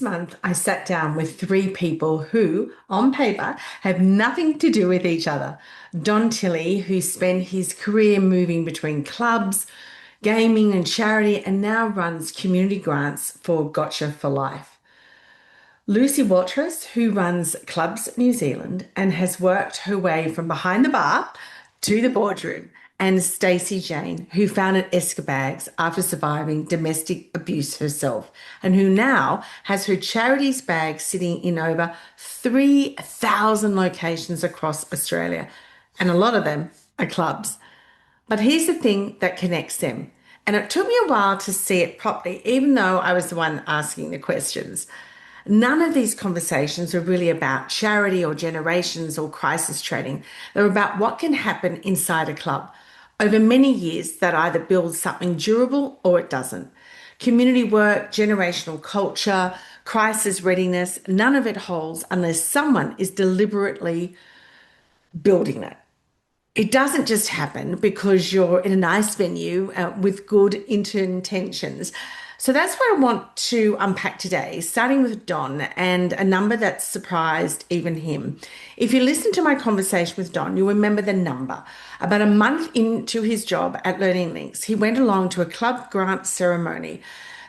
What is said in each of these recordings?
month, I sat down with three people who, on paper, have nothing to do with each other. Don Tilley, who spent his career moving between clubs, gaming, and charity, and now runs community grants for Gotcha for Life. Lucy Watrous, who runs Clubs New Zealand and has worked her way from behind the bar to the boardroom, and Stacy Jane, who founded Escabags after surviving domestic abuse herself, and who now has her charities bag sitting in over 3,000 locations across Australia, and a lot of them are clubs. But here's the thing that connects them, and it took me a while to see it properly, even though I was the one asking the questions. None of these conversations are really about charity or generations or crisis trading. They're about what can happen inside a club over many years that either builds something durable or it doesn't. Community work, generational culture, crisis readiness, none of it holds unless someone is deliberately building it. It doesn't just happen because you're in a nice venue with good intentions. So that's what I want to unpack today, starting with Don and a number that surprised even him. If you listen to my conversation with Don, you'll remember the number. About a month into his job at Learning Links, he went along to a club grant ceremony,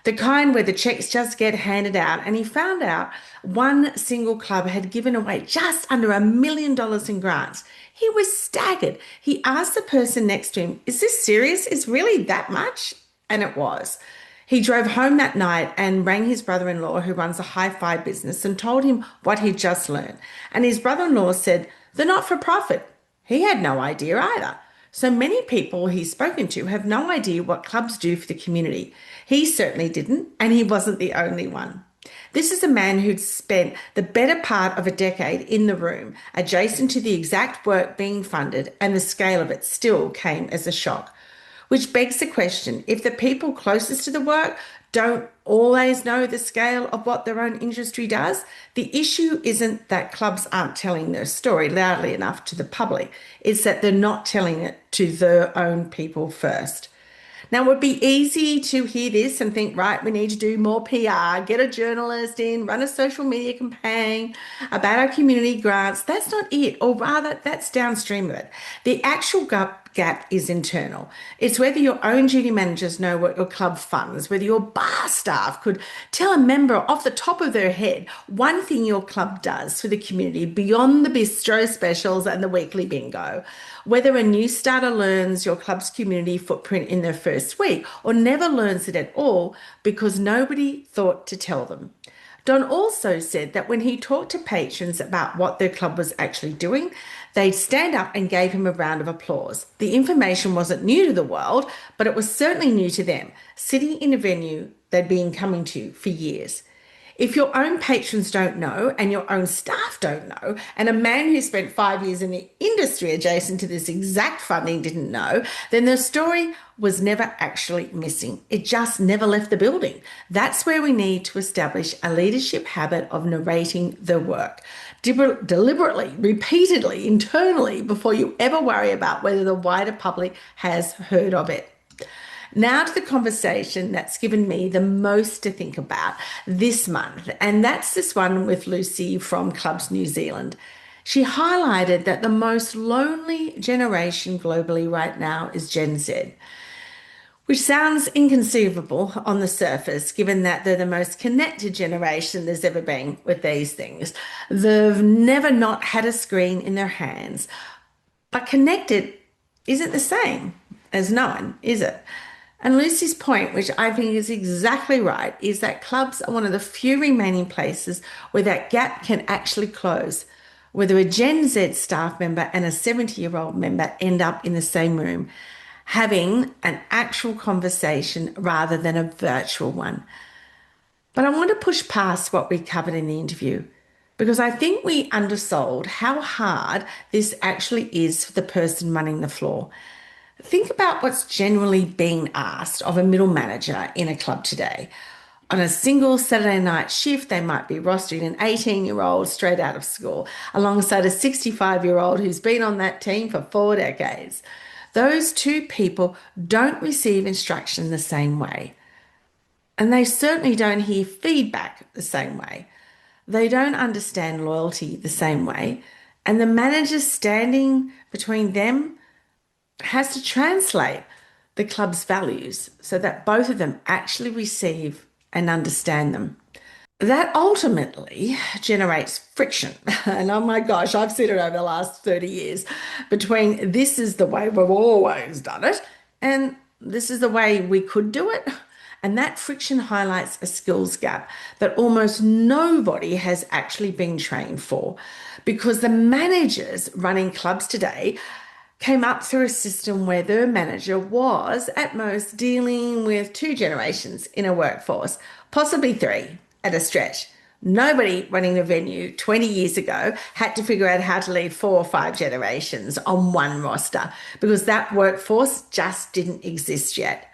the kind where the checks just get handed out, and he found out one single club had given away just under $1 million in grants. He was staggered. He asked the person next to him, "Is this serious? Is really that much?" And it was. He drove home that night and rang his brother-in-law, who runs a hi-fi business, and told him what he'd just learned. And his brother-in-law said, "They're not for profit." He had no idea either. So many people he's spoken to have no idea what clubs do for the community. He certainly didn't, and he wasn't the only one. This is a man who'd spent the better part of a decade in the room, adjacent to the exact work being funded, and the scale of it still came as a shock. Which begs the question, if the people closest to the work don't always know the scale of what their own industry does, the issue isn't that clubs aren't telling their story loudly enough to the public. It's that they're not telling it to their own people first. Now, it would be easy to hear this and think, right, we need to do more PR, get a journalist in, run a social media campaign about our community grants. That's not it, or rather, that's downstream of it. The actual gap is internal. It's whether your own duty managers know what your club funds, whether your bar staff could tell a member off the top of their head one thing your club does for the community beyond the bistro specials and the weekly bingo, whether a new starter learns your club's community footprint in their first week or never learns it at all because nobody thought to tell them. Don also said that when he talked to patrons about what their club was actually doing, they'd stand up and gave him a round of applause. The information wasn't new to the world, but it was certainly new to them, sitting in a venue they'd been coming to for years. If your own patrons don't know and your own staff don't know, and a man who spent 5 years in the industry adjacent to this exact funding didn't know, then the story was never actually missing. It just never left the building. That's where we need to establish a leadership habit of narrating the work deliberately, repeatedly, internally, before you ever worry about whether the wider public has heard of it. Now to the conversation that's given me the most to think about this month, and that's this one with Lucy from Clubs New Zealand. She highlighted that the most lonely generation globally right now is Gen Z, which sounds inconceivable on the surface, given that they're the most connected generation there's ever been with these things. They've never not had a screen in their hands, but connected isn't the same as known, is it? And Lucy's point, which I think is exactly right, is that clubs are one of the few remaining places where that gap can actually close, whether a Gen Z staff member and a 70-year-old member end up in the same room, having an actual conversation rather than a virtual one. But I want to push past what we covered in the interview, because I think we undersold how hard this actually is for the person running the floor. Think about what's generally being asked of a middle manager in a club today. On a single Saturday night shift, they might be rostering an 18-year-old straight out of school alongside a 65-year-old who's been on that team for 4 decades. Those two people don't receive instruction the same way. And they certainly don't hear feedback the same way. They don't understand loyalty the same way. And the manager standing between them has to translate the club's values so that both of them actually receive and understand them. That ultimately generates friction. And oh my gosh, I've seen it over the last 30 years between this is the way we've always done it and this is the way we could do it. And that friction highlights a skills gap that almost nobody has actually been trained for because the managers running clubs today came up through a system where their manager was at most dealing with two generations in a workforce, possibly three at a stretch. Nobody running the venue 20 years ago had to figure out how to lead four or five generations on one roster because that workforce just didn't exist yet.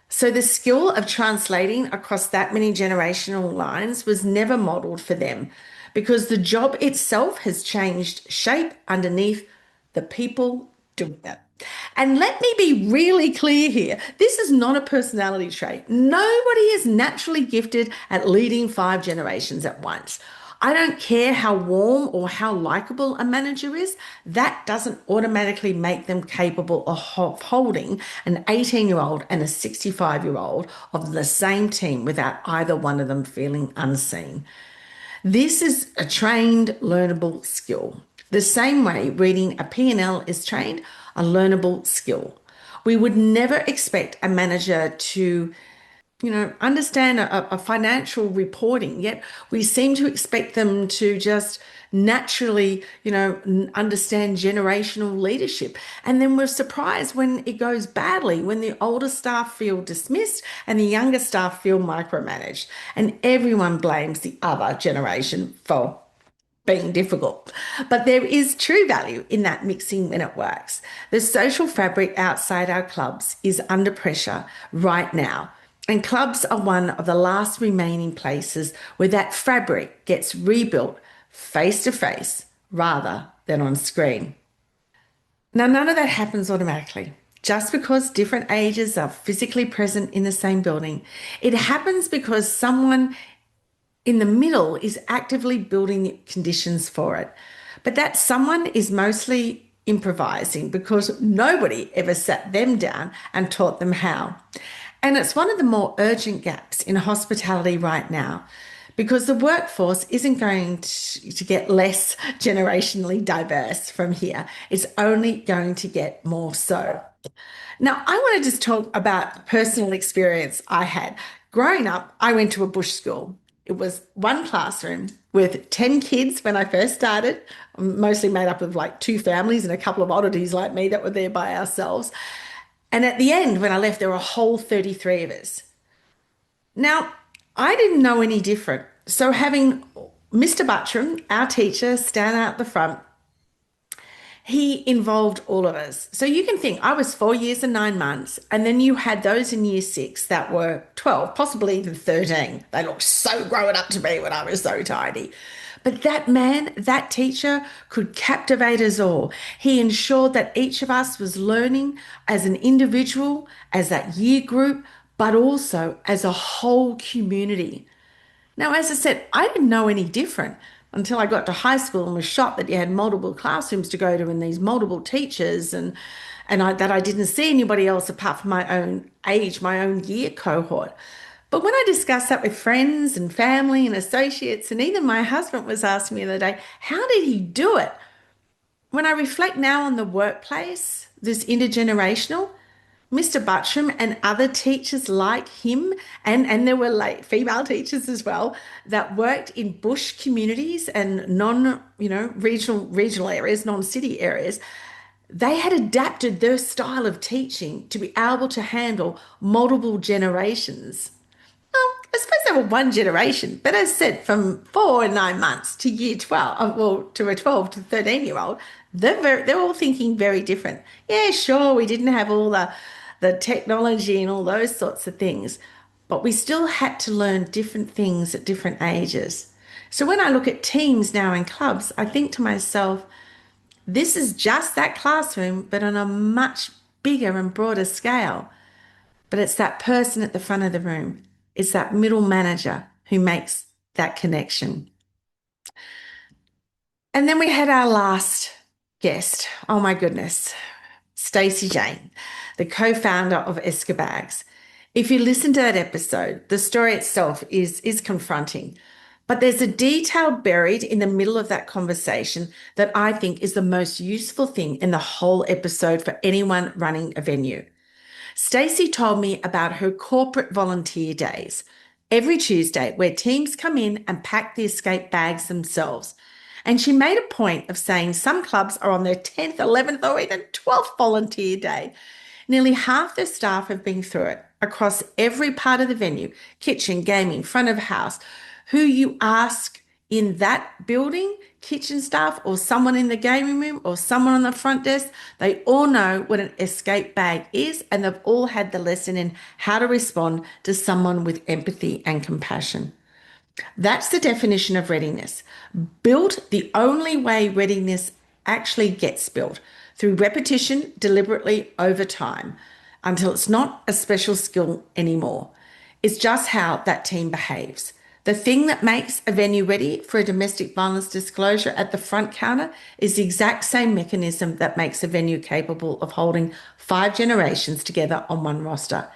So the skill of translating across that many generational lines was never modeled for them because the job itself has changed shape underneath the people doing it. And let me be really clear here. This is not a personality trait. Nobody is naturally gifted at leading five generations at once. I don't care how warm or how likable a manager is, that doesn't automatically make them capable of holding an 18-year-old and a 65-year-old of the same team without either one of them feeling unseen. This is a trained, learnable skill. The same way reading a P&L is trained, a learnable skill. We would never expect a manager to understand a financial reporting, yet we seem to expect them to just naturally, understand generational leadership. And then we're surprised when it goes badly, when the older staff feel dismissed and the younger staff feel micromanaged. And everyone blames the other generation for being difficult. But there is true value in that mixing when it works. The social fabric outside our clubs is under pressure right now. And clubs are one of the last remaining places where that fabric gets rebuilt face to face rather than on screen. Now, none of that happens automatically. Just because different ages are physically present in the same building, it happens because someone in the middle is actively building the conditions for it. But that someone is mostly improvising because nobody ever sat them down and taught them how. And it's one of the more urgent gaps in hospitality right now because the workforce isn't going to get less generationally diverse from here. It's only going to get more so. Now, I want to just talk about personal experience I had. Growing up, I went to a bush school. It was one classroom with 10 kids when I first started, mostly made up of like two families and a couple of oddities like me that were there by ourselves. And at the end, when I left, there were a whole 33 of us. Now, I didn't know any different. So having Mr. Buttram, our teacher, stand out the front, he involved all of us. So you can think I was 4 years and 9 months, and then you had those in year six that were 12, possibly even 13. They looked so grown up to me when I was so tiny. But that man, that teacher could captivate us all. He ensured that each of us was learning as an individual, as that year group, but also as a whole community. Now, as I said, I didn't know any different until I got to high school and was shocked that you had multiple classrooms to go to and these multiple teachers that I didn't see anybody else apart from my own age, my own year cohort. But when I discussed that with friends and family and associates, and even my husband was asking me the other day, how did he do it? When I reflect now on the workplace, this intergenerational, Mr. Buttram and other teachers like him, and there were like female teachers as well that worked in bush communities and regional areas, non-city areas. They had adapted their style of teaching to be able to handle multiple generations. Well, I suppose they were one generation, but as I said, from 4 and 9 months to year 12, well, to a 12 to 13-year-old, they're all thinking very different. Yeah, sure, we didn't have all the technology and all those sorts of things, but we still had to learn different things at different ages. So when I look at teams now in clubs, I think to myself, this is just that classroom, but on a much bigger and broader scale. But it's that person at the front of the room It's that middle manager who makes that connection. And then we had our last guest. Oh my goodness. Stacy Jane, the co-founder of Escobags. If you listen to that episode, the story itself is confronting. But there's a detail buried in the middle of that conversation that I think is the most useful thing in the whole episode for anyone running a venue. Stacey told me about her corporate volunteer days every Tuesday, where teams come in and pack the escape bags themselves. And she made a point of saying some clubs are on their 10th, 11th, or even 12th volunteer day. Nearly half their staff have been through it across every part of the venue, kitchen, gaming, front of house. Who you ask in that building, kitchen staff or someone in the gaming room or someone on the front desk, they all know what an escape bag is, and they've all had the lesson in how to respond to someone with empathy and compassion. That's the definition of readiness. Built the only way readiness actually gets built, through repetition deliberately over time, until it's not a special skill anymore. It's just how that team behaves. The thing that makes a venue ready for a domestic violence disclosure at the front counter is the exact same mechanism that makes a venue capable of holding 5 generations together on one roster.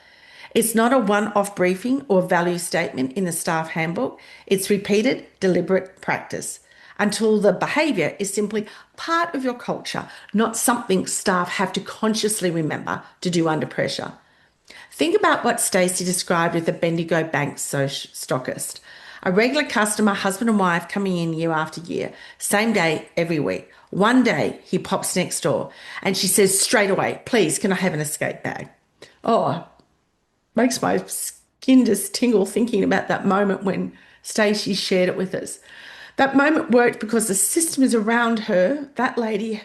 It's not a one-off briefing or value statement in the staff handbook. It's repeated, deliberate practice until the behaviour is simply part of your culture, not something staff have to consciously remember to do under pressure. Think about what Stacey described with the Bendigo Bank stockist. A regular customer, husband and wife, coming in year after year, same day, every week. One day, he pops next door and she says straight away, "Please, can I have an escape bag?" Oh, makes my skin just tingle thinking about that moment when Stacey shared it with us. That moment worked because the systems around her, that lady,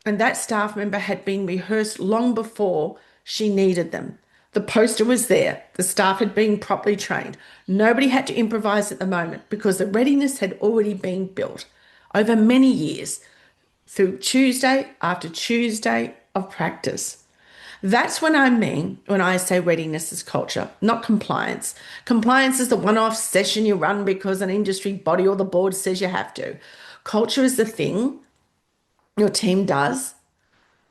and that staff member had been rehearsed long before she needed them. The poster was there. The staff had been properly trained. Nobody had to improvise at the moment because the readiness had already been built over many years through Tuesday after Tuesday of practice. That's what I mean when I say readiness is culture, not compliance. Compliance is the one-off session you run because an industry body or the board says you have to. Culture is the thing your team does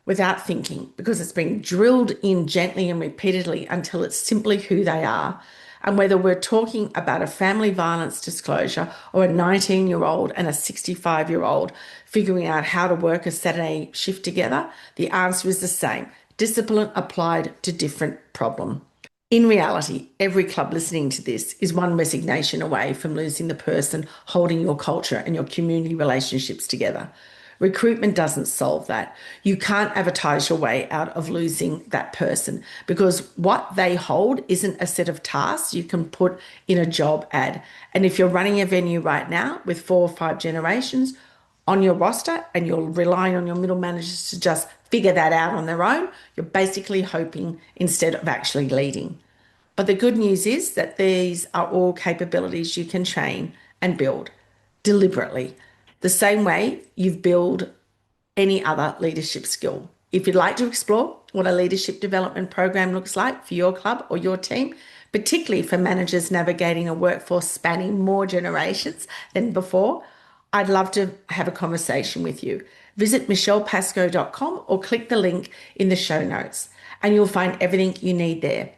without thinking because it's been drilled in gently and repeatedly until it's simply who they are. And whether we're talking about a family violence disclosure or a 19-year-old and a 65-year-old figuring out how to work a Saturday shift together, the answer is the same. Discipline applied to different problem. In reality, every club listening to this is one resignation away from losing the person holding your culture and your community relationships together. Recruitment doesn't solve that. You can't advertise your way out of losing that person because what they hold isn't a set of tasks you can put in a job ad. And if you're running a venue right now with 4 or 5 generations on your roster and you're relying on your middle managers to just figure that out on their own, you're basically hoping instead of actually leading. But the good news is that these are all capabilities you can train and build deliberately, the same way you've built any other leadership skill. If you'd like to explore what a leadership development program looks like for your club or your team, particularly for managers navigating a workforce spanning more generations than before, I'd love to have a conversation with you. Visit michellepascoe.com or click the link in the show notes and you'll find everything you need there.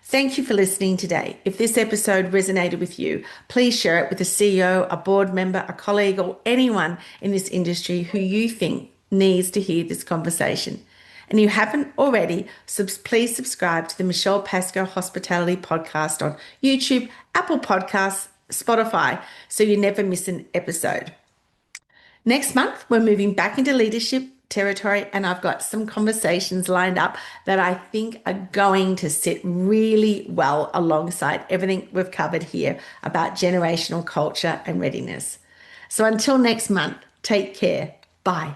Thank you for listening today. If this episode resonated with you, please share it with a CEO, a board member, a colleague, or anyone in this industry who you think needs to hear this conversation. And if you haven't already, please subscribe to the Michelle Pascoe Hospitality Podcast on YouTube, Apple Podcasts, Spotify, so you never miss an episode. Next month, we're moving back into leadership territory, and I've got some conversations lined up that I think are going to sit really well alongside everything we've covered here about generational culture and readiness. So until next month, take care. Bye.